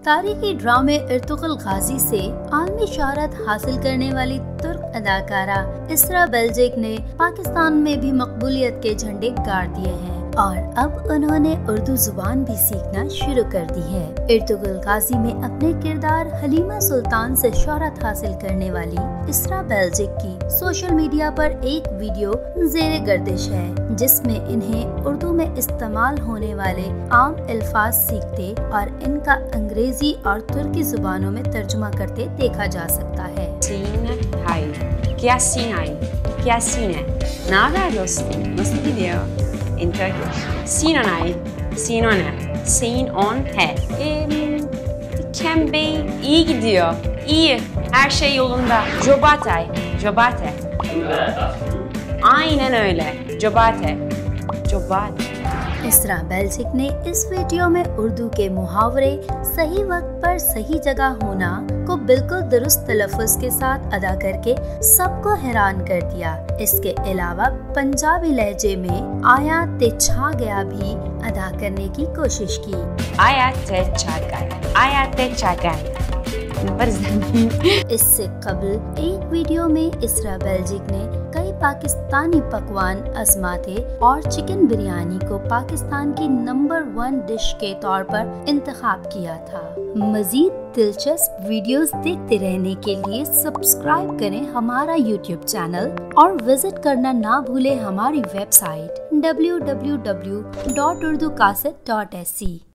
तारीखी ड्रामे इर्तुगरुल गाजी से आलमी शोहरत हासिल करने वाली तुर्क अदाकारा इसरा बेल्जिक ने पाकिस्तान में भी मकबूलियत के झंडे गाड़ दिए हैं और अब उन्होंने उर्दू जुबान भी सीखना शुरू कर दी है। इर्तुगरुल गाजी में अपने किरदार हलीमा सुल्तान से शोहरत हासिल करने वाली इसरा बेल्जिक की सोशल मीडिया पर एक वीडियो ज़ेरे गर्दिश है, जिसमें इन्हें उर्दू में इस्तेमाल होने वाले आम अल्फाज सीखते और इनका अंग्रेजी और तुर्की जुबानों में तर्जुमा करते देखा जा सकता है। In Turkish. Sinanay, Sinone, Sin on he. Ken Bey iyi gidiyor. İyi. Her şey yolunda. Jobatay. Jobate. Aynen öyle. Jobate. Jobate. इसरा बेल्जिक ने इस वीडियो में उर्दू के मुहावरे सही वक्त पर सही जगह होना को बिल्कुल दुरुस्त तलफ़्फ़ुज़ के साथ अदा करके सबको हैरान कर दिया। इसके अलावा पंजाबी लहजे में आया ते छा गया भी अदा करने की कोशिश की। आया ते छा गया, आया ते छा गया। इससे कबल एक वीडियो में इसरा बेल्जिक ने कई पाकिस्तानी पकवान आजमाते और चिकन बिरयानी को पाकिस्तान की नंबर 1 डिश के तौर पर इंतखाब किया था। मजीद दिलचस्प वीडियोस देखते रहने के लिए सब्सक्राइब करें हमारा YouTube चैनल और विजिट करना ना भूलें हमारी वेबसाइट www.urducassette.se।